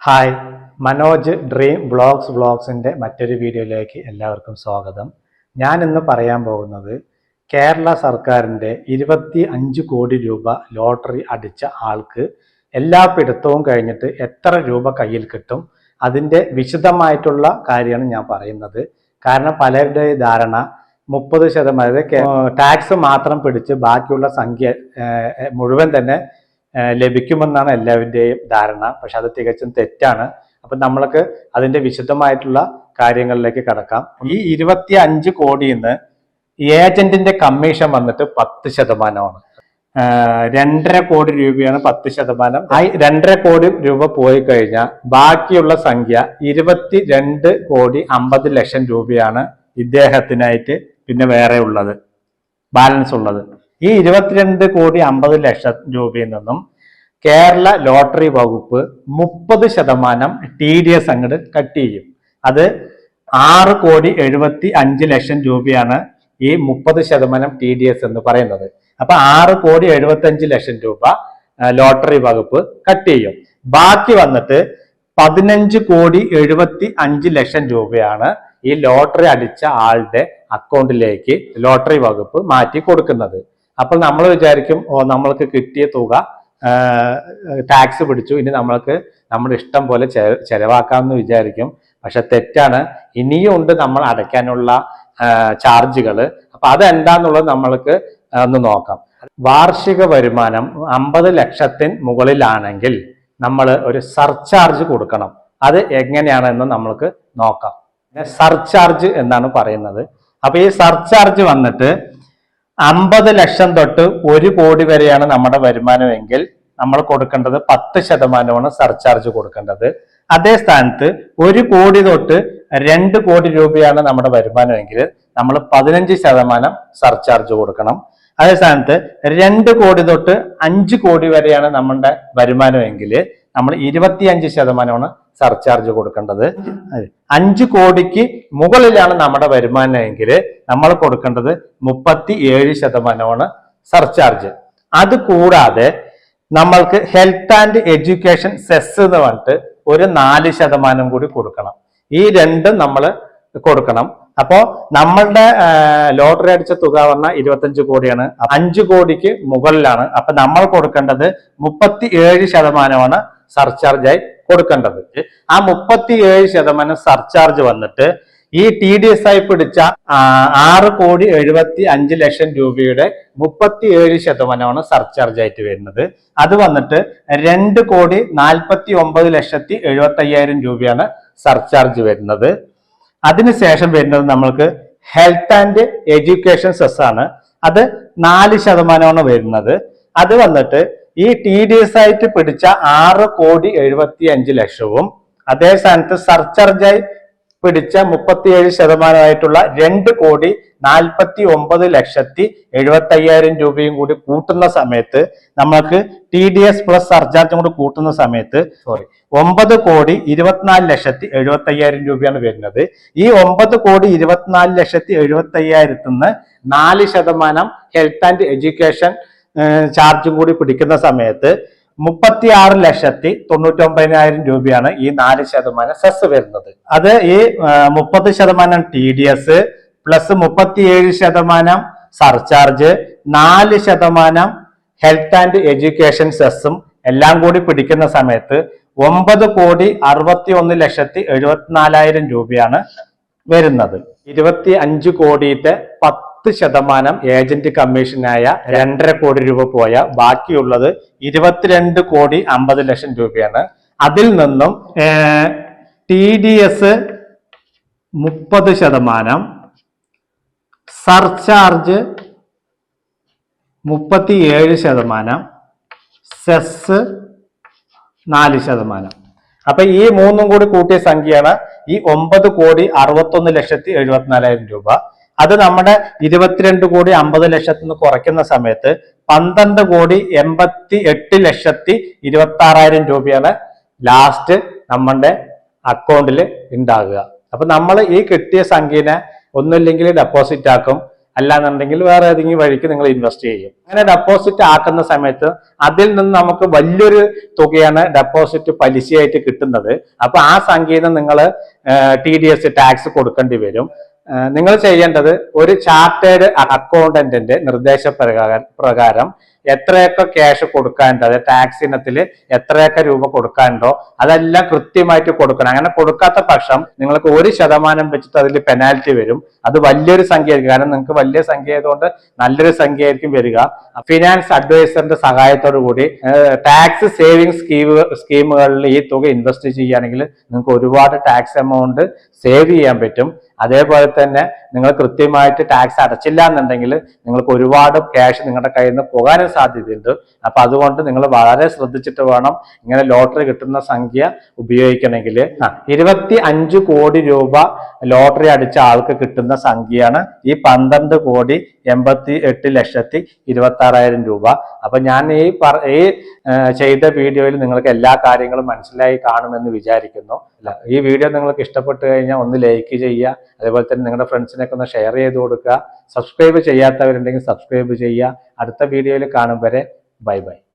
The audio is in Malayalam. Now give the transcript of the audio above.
ഹായ്, മനോജ് ഡ്രീം വ്ളോഗ്സിൻ്റെ മറ്റൊരു വീഡിയോയിലേക്ക് എല്ലാവർക്കും സ്വാഗതം. ഞാൻ ഇന്ന് പറയാൻ പോകുന്നത് കേരള സർക്കാരിൻ്റെ 25 കോടി രൂപ ലോട്ടറി അടിച്ച ആൾക്ക് എല്ലാ പിടുത്തവും കഴിഞ്ഞിട്ട് എത്ര രൂപ കയ്യിൽ കിട്ടും, അതിൻ്റെ വിശദമായിട്ടുള്ള കാര്യമാണ് ഞാൻ പറയുന്നത്. കാരണം പലരുടെ ധാരണ 30% ടാക്സ് മാത്രം പിടിച്ച് ബാക്കിയുള്ള സംഖ്യ മുഴുവൻ തന്നെ ലഭിക്കുമെന്നാണ് എല്ലാവരുടെയും ധാരണ. പക്ഷെ അത് തികച്ചും തെറ്റാണ്. അപ്പൊ നമ്മൾക്ക് അതിന്റെ വിശദമായിട്ടുള്ള കാര്യങ്ങളിലേക്ക് കടക്കാം. ഈ 25 കോടിയിൽ നിന്ന് ഏജന്റിന്റെ കമ്മീഷൻ വന്നിട്ട് 10%. 2.5 കോടി രൂപയാണ് 10%. ആ 2.5 കോടി രൂപ പോയി കഴിഞ്ഞാൽ ബാക്കിയുള്ള സംഖ്യ 22 കോടി 50 ലക്ഷം രൂപയാണ് ഇദ്ദേഹത്തിനായിട്ട് പിന്നെ വേറെ ഉള്ളത്, ബാലൻസ് ഉള്ളത്. ഈ 22 കോടി 50 ലക്ഷം രൂപയിൽ നിന്നും കേരള ലോട്ടറി വകുപ്പ് 30% TDS അങ്ങോട്ട് കട്ട് ചെയ്യും. അത് 6 കോടി 75 ലക്ഷം രൂപയാണ് ഈ 30% TDS എന്ന് പറയുന്നത്. അപ്പൊ 6 കോടി 75 ലക്ഷം രൂപ ലോട്ടറി വകുപ്പ് കട്ട് ചെയ്യും. ബാക്കി വന്നിട്ട് 15 കോടി 75 ലക്ഷം രൂപയാണ് ഈ ലോട്ടറി അടിച്ച ആളുടെ അക്കൗണ്ടിലേക്ക് ലോട്ടറി വകുപ്പ് മാറ്റി കൊടുക്കുന്നത്. അപ്പോൾ നമ്മൾ വിചാരിക്കും, നമ്മൾക്ക് കിട്ടിയ തുക ടാക്സ് പിടിച്ചു, ഇനി നമ്മൾക്ക് നമ്മുടെ ഇഷ്ടം പോലെ ചെലവാക്കാമെന്ന് വിചാരിക്കും. പക്ഷെ തെറ്റാണ്. ഇനിയും ഉണ്ട് നമ്മൾ അടയ്ക്കാനുള്ള ചാർജുകൾ. അപ്പൊ അതെന്താന്നുള്ളത് നമ്മൾക്ക് ഒന്ന് നോക്കാം. വാർഷിക വരുമാനം 50 ലക്ഷത്തിന് മുകളിലാണെങ്കിൽ നമ്മൾ ഒരു സർചാർജ് കൊടുക്കണം. അത് എങ്ങനെയാണെന്ന് നമ്മൾക്ക് നോക്കാം. സർചാർജ് എന്നാണ് പറയുന്നത്. അപ്പൊ ഈ സർചാർജ് വന്നിട്ട് 50 ലക്ഷം തൊട്ട് 1 കോടി വരെയാണ് നമ്മുടെ വരുമാനമെങ്കിൽ നമ്മൾ കൊടുക്കേണ്ടത് 10% സർചാർജ് കൊടുക്കേണ്ടത്. അതേ സ്ഥാനത്ത് 1 കോടി തൊട്ട് 2 കോടി രൂപയാണ് നമ്മുടെ വരുമാനമെങ്കിൽ നമ്മൾ 15% സർചാർജ് കൊടുക്കണം. അതേ സ്ഥാനത്ത് 2 കോടി തൊട്ട് 5 കോടി വരെയാണ് നമ്മുടെ വരുമാനമെങ്കിൽ നമ്മൾ 25% സർചാർജ് കൊടുക്കേണ്ടത്. 5 കോടിക്ക് മുകളിലാണ് നമ്മുടെ വരുമാനമെങ്കിൽ നമ്മൾ കൊടുക്കേണ്ടത് 37% സർചാർജ്. അത് കൂടാതെ നമ്മൾക്ക് ഹെൽത്ത് ആൻഡ് എഡ്യൂക്കേഷൻ സെസ് എന്ന് പറഞ്ഞിട്ട് ഒരു 4% കൂടി കൊടുക്കണം. ഈ രണ്ടും നമ്മൾ കൊടുക്കണം. അപ്പോ നമ്മളുടെ ലോട്ടറി അടിച്ച തുക പറഞ്ഞാൽ 25 കോടിയാണ്. 5 കോടിക്ക് മുകളിലാണ്. അപ്പൊ നമ്മൾ കൊടുക്കേണ്ടത് 37% സർചാർജായി കൊടുക്കേണ്ടത്. ആ 37% സർചാർജ് വന്നിട്ട് ഈ TDS ആയി പിടിച്ച 6 കോടി 75 ലക്ഷം രൂപയുടെ 37% സർചാർജ് ആയിട്ട് വരുന്നത്. അത് വന്നിട്ട് 2 കോടി 49 ലക്ഷത്തി 75,000 രൂപയാണ് സർചാർജ് വരുന്നത്. അതിനുശേഷം വരുന്നത് നമ്മൾക്ക് ഹെൽത്ത് ആൻഡ് എഡ്യൂക്കേഷൻ സെസ് ആണ്. അത് 4% വരുന്നത്. അത് വന്നിട്ട് ഈ TDS ആയിട്ട് പിടിച്ച 6 കോടി 75 ലക്ഷവും അതേ സ്ഥാനത്ത് സർചാർജായി പിടിച്ച 37% 2 കോടി 49 ലക്ഷത്തി 75,000 രൂപയും കൂടി കൂട്ടുന്ന സമയത്ത് നമ്മൾക്ക് TDS പ്ലസ് സർചാർജും കൂടി കൂട്ടുന്ന സമയത്ത് 9 കോടി 24 ലക്ഷത്തി 75,000 രൂപയാണ് വരുന്നത്. ഈ 9 കോടി 24 ലക്ഷത്തി 75,000 നിന്ന് 4% ഹെൽത്ത് ആൻഡ് എഡ്യൂക്കേഷൻ ചാർജും കൂടി പിടിക്കുന്ന സമയത്ത് 36 ലക്ഷത്തി 99,000 രൂപയാണ് ഈ 4% സെസ് വരുന്നത്. അത് ഈ 30% TDS plus 37% surcharge 4% health and education സെസ്സും എല്ലാം കൂടി പിടിക്കുന്ന സമയത്ത് 9 കോടി 61 ലക്ഷത്തി 74,000 രൂപയാണ് വരുന്നത്. 25 കോടിയുടെ 10% ഏജന്റ് കമ്മീഷനായ 2.5 കോടി രൂപ പോയ ബാക്കിയുള്ളത് 22 കോടി 50 ലക്ഷം രൂപയാണ്. അതിൽ നിന്നും TDS 30%, സർചാർജ് 37%, സെസ് 4%. അപ്പൊ ഈ മൂന്നും കൂടി കൂട്ടിയ സംഖ്യയാണ് ഈ 9 കോടി 61 ലക്ഷത്തി 74,000 രൂപ. അത് നമ്മുടെ 22 കോടി 50 ലക്ഷത്തിൽ നിന്ന് കുറയ്ക്കുന്ന സമയത്ത് 12 കോടി 88 ലക്ഷത്തി 26,000 രൂപയാണ് ലാസ്റ്റ് നമ്മുടെ അക്കൗണ്ടിൽ ഉണ്ടാകുക. അപ്പൊ നമ്മൾ ഈ കിട്ടിയ സംഖ്യനെ ഒന്നുമില്ലെങ്കിൽ ഡെപ്പോസിറ്റ് ആക്കും, അല്ലാന്നുണ്ടെങ്കിൽ വേറെ ഏതെങ്കിലും വഴിക്ക് നിങ്ങൾ ഇൻവെസ്റ്റ് ചെയ്യും. അങ്ങനെ ഡെപ്പോസിറ്റ് ആക്കുന്ന സമയത്ത് അതിൽ നിന്ന് നമുക്ക് വലിയൊരു തുകയാണ് ഡെപ്പോസിറ്റ് പലിശയായിട്ട് കിട്ടുന്നത്. അപ്പൊ ആ സംഖ്യയിൽ നിന്ന് നിങ്ങൾ TDS ടാക്സ് കൊടുക്കേണ്ടി വരും. നിങ്ങൾ ചെയ്യേണ്ടത് ഒരു ചാർട്ടേഡ് അക്കൗണ്ടന്റിന്റെ നിർദ്ദേശപ്രകാരം എത്രയൊക്കെ ക്യാഷ് കൊടുക്കാനുണ്ടോ, അതായത് ടാക്സ് ഇനത്തിൽ എത്രയൊക്കെ രൂപ കൊടുക്കാനുണ്ടോ അതെല്ലാം കൃത്യമായിട്ട് കൊടുക്കണം. അങ്ങനെ കൊടുക്കാത്ത പക്ഷം നിങ്ങൾക്ക് 1% വെച്ചിട്ട് അതിൽ പെനാൽറ്റി വരും. അത് വലിയൊരു സംഖ്യ ആയിരിക്കും. കാരണം നിങ്ങൾക്ക് വലിയ സംഖ്യ ആയതുകൊണ്ട് നല്ലൊരു സംഖ്യ ആയിരിക്കും വരിക. ഫിനാൻസ് അഡ്വൈസറിന്റെ സഹായത്തോടു കൂടി ടാക്സ് സേവിംഗ് സ്കീമുകളിൽ ഈ തുക ഇൻവെസ്റ്റ് ചെയ്യുകയാണെങ്കിൽ നിങ്ങൾക്ക് ഒരുപാട് ടാക്സ് എമൗണ്ട് സേവ് ചെയ്യാൻ പറ്റും. അതേപോലെ തന്നെ നിങ്ങൾ കൃത്യമായിട്ട് ടാക്സ് അടച്ചില്ല എന്നുണ്ടെങ്കിൽ നിങ്ങൾക്ക് ഒരുപാട് ക്യാഷ് നിങ്ങളുടെ കയ്യിൽ നിന്ന് പോകാനും സാധ്യതയുണ്ട്. അപ്പൊ അതുകൊണ്ട് നിങ്ങൾ വളരെ ശ്രദ്ധിച്ചിട്ട് വേണം ഇങ്ങനെ ലോട്ടറി കിട്ടുന്ന സംഖ്യ ഉപയോഗിക്കണമെങ്കിൽ. 25 കോടി രൂപ ലോട്ടറി അടിച്ച ആൾക്ക് കിട്ടുന്ന സംഖ്യയാണ് ഈ 12,88,26,000 രൂപ. അപ്പൊ ഞാൻ ഈ ചെയ്ത വീഡിയോയിൽ നിങ്ങൾക്ക് എല്ലാ കാര്യങ്ങളും മനസ്സിലായി കാണുമെന്ന് വിചാരിക്കുന്നു. ഈ വീഡിയോ നിങ്ങൾക്ക് ഇഷ്ടപ്പെട്ടു കഴിഞ്ഞാൽ ഒന്ന് ലൈക്ക് ചെയ്യുക, അതേപോലെ തന്നെ നിങ്ങളുടെ ഫ്രണ്ട്സിനൊക്കെ ഒന്ന് ഷെയർ ചെയ്ത് കൊടുക്കുക. സബ്സ്ക്രൈബ് ചെയ്യാത്തവരുണ്ടെങ്കിൽ സബ്സ്ക്രൈബ് ചെയ്യുക. അടുത്ത വീഡിയോയിൽ കാണും വരെ ബൈ ബൈ.